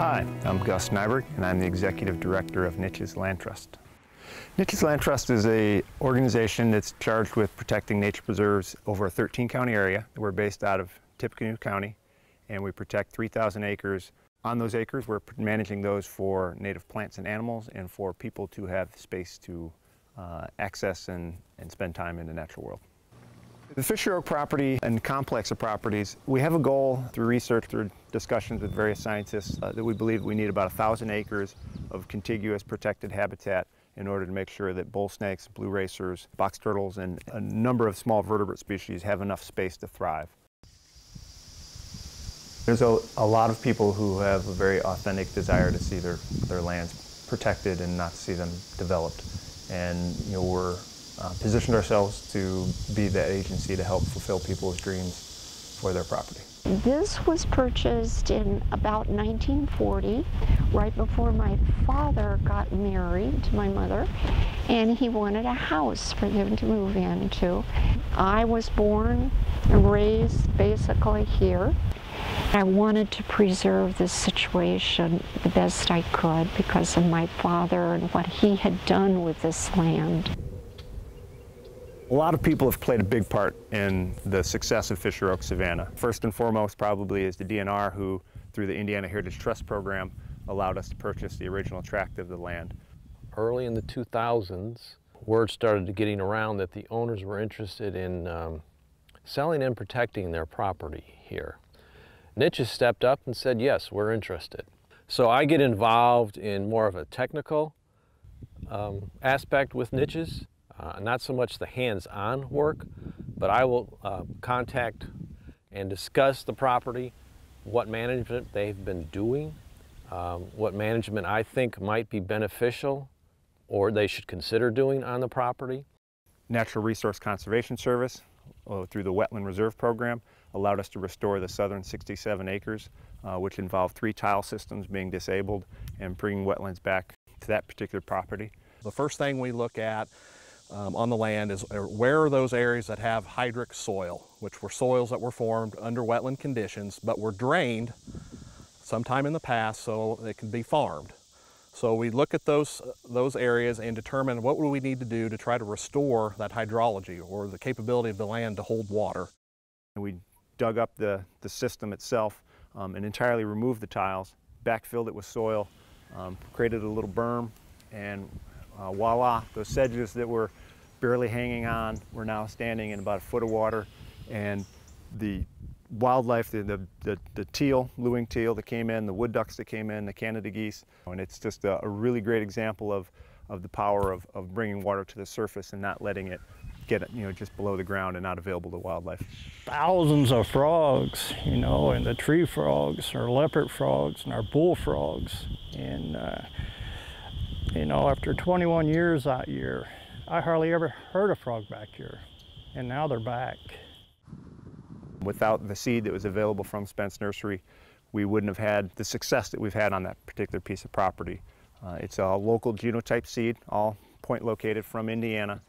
Hi, I'm Gus Nyberg, and I'm the Executive Director of NICHES Land Trust. NICHES Land Trust is an organization that's charged with protecting nature preserves over a 13-county area. We're based out of Tippecanoe County, and we protect 3,000 acres. On those acres, we're managing those for native plants and animals and for people to have space to access and spend time in the natural world. The Fisher Oak property and complex of properties, we have a goal through research, through discussions with various scientists, that we believe we need about 1,000 acres of contiguous protected habitat in order to make sure that bull snakes, blue racers, box turtles, and a number of small vertebrate species have enough space to thrive. There's a lot of people who have a very authentic desire to see their lands protected and not to see them developed. And we're positioned ourselves to be that agency to help fulfill people's dreams for their property. This was purchased in about 1940, right before my father got married to my mother, and he wanted a house for them to move into. I was born and raised basically here. I wanted to preserve this situation the best I could because of my father and what he had done with this land. A lot of people have played a big part in the success of Fisher Oak Savanna. First and foremost probably is the DNR, who through the Indiana Heritage Trust program allowed us to purchase the original tract of the land. Early in the 2000s, word started getting around that the owners were interested in selling and protecting their property here. NICHES stepped up and said, yes, we're interested. So I get involved in more of a technical aspect with NICHES. Not so much the hands-on work, but I will contact and discuss the property, what management they've been doing, what management I think might be beneficial or they should consider doing on the property. Natural Resource Conservation Service, through the Wetland Reserve program, allowed us to restore the southern 67 acres, which involved 3 tile systems being disabled and bringing wetlands back to that particular property. The first thing we look at on the land is where are those areas that have hydric soil, which were soils that were formed under wetland conditions but were drained sometime in the past so they can be farmed. So we look at those areas and determine what would we need to do to try to restore that hydrology or the capability of the land to hold water. And we dug up the system itself and entirely removed the tiles, backfilled it with soil, created a little berm, and voila, those sedges that were barely hanging on were now standing in about a foot of water, and the wildlife, the teal, blue-winged teal that came in, the wood ducks that came in, the Canada geese, and it's just a really great example of the power of bringing water to the surface and not letting it get just below the ground and not available to wildlife. Thousands of frogs, and the tree frogs, our leopard frogs, and our bullfrogs, and after 21 years that year, I hardly ever heard a frog back here, and now they're back. Without the seed that was available from Spence Nursery, we wouldn't have had the success that we've had on that particular piece of property. It's a local genotype seed, all point located from Indiana,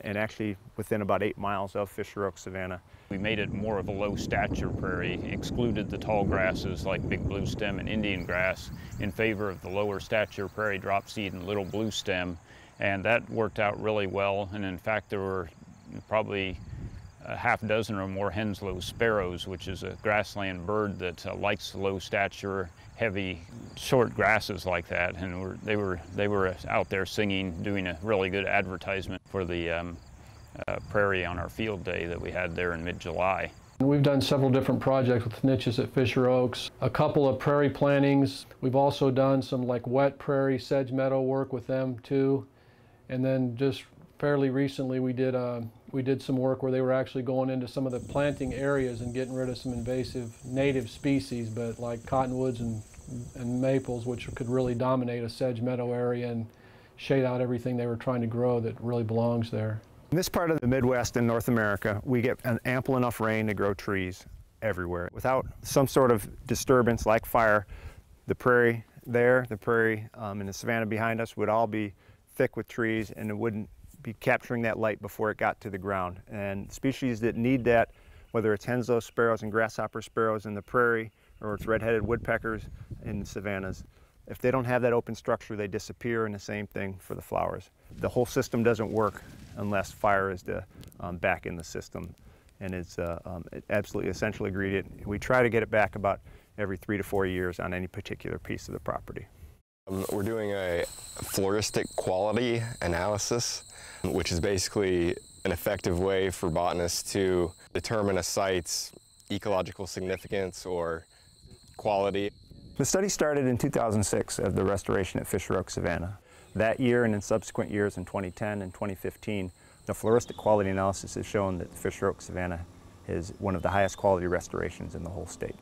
and actually within about 8 miles of Fisher Oak Savanna. We made it more of a low stature prairie, excluded the tall grasses like big blue stem and Indian grass in favor of the lower stature prairie drop seed and little blue stem, and that worked out really well. And in fact, there were probably a half dozen or more Henslow sparrows, which is a grassland bird that likes low stature, heavy, short grasses like that, and they were out there singing, doing a really good advertisement for the prairie on our field day that we had there in mid-July. We've done several different projects with NICHES at Fisher Oaks, a couple of prairie plantings. We've also done some wet prairie sedge meadow work with them too, and then just fairly recently we did some work where they were actually going into some of the planting areas and getting rid of some invasive native species, but like cottonwoods and maples, which could really dominate a sedge meadow area and shade out everything they were trying to grow that really belongs there. In this part of the Midwest and North America, we get an ample enough rain to grow trees everywhere. Without some sort of disturbance like fire, the prairie there, the prairie and the savanna behind us would all be thick with trees, and it wouldn't be capturing that light before it got to the ground. And species that need that, whether it's Henslow sparrows and grasshopper sparrows in the prairie, or it's red-headed woodpeckers in the savannas. If they don't have that open structure, they disappear, and the same thing for the flowers. The whole system doesn't work unless fire is back in the system, and it's absolutely essential ingredient. We try to get it back about every 3 to 4 years on any particular piece of the property. We're doing a floristic quality analysis, which is basically an effective way for botanists to determine a site's ecological significance or quality. The study started in 2006 of the restoration at Fisher Oak Savanna. That year and in subsequent years in 2010 and 2015, the floristic quality analysis has shown that Fisher Oak Savanna is one of the highest quality restorations in the whole state.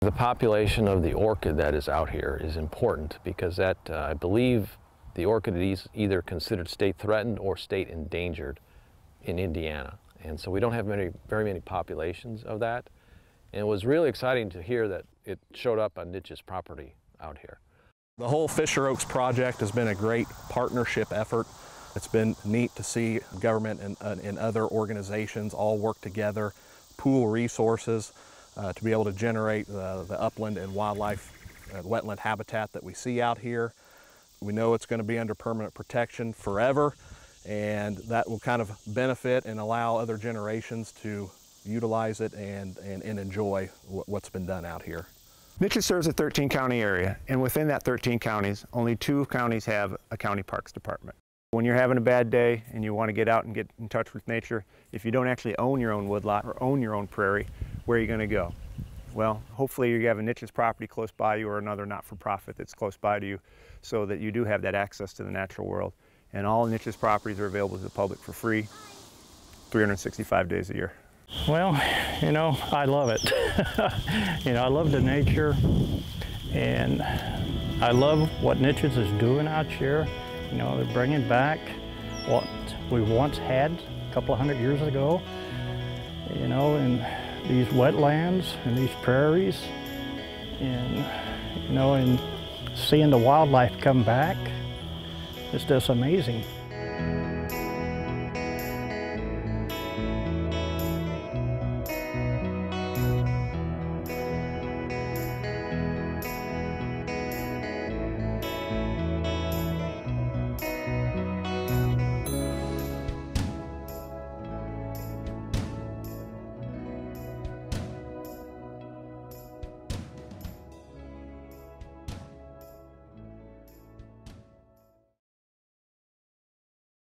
The population of the orchid that is out here is important because that, I believe, the orchid is either considered state threatened or state endangered in Indiana. And so we don't have very many populations of that. And it was really exciting to hear that it showed up on NICHES property out here. The whole Fisher Oaks project has been a great partnership effort. It's been neat to see government and other organizations all work together, pool resources to be able to generate the upland and wildlife, wetland habitat that we see out here. We know it's going to be under permanent protection forever, and that will kind of benefit and allow other generations to utilize it and enjoy what's been done out here. NICHES serves a 13-county area, and within that 13 counties, only 2 counties have a county parks department. When you're having a bad day and you want to get out and get in touch with nature, if you don't actually own your own woodlot or own your own prairie, where are you going to go? Well, hopefully you have a NICHES property close by you or another not-for-profit that's close by to you so that you do have that access to the natural world. And all NICHES properties are available to the public for free 365 days a year. Well, you know, I love it. You know, I love the nature, and I love what NICHES is doing out here. You know, they're bringing back what we once had a couple of 100 years ago, you know, in these wetlands and these prairies, and, you know, and seeing the wildlife come back, it's just amazing.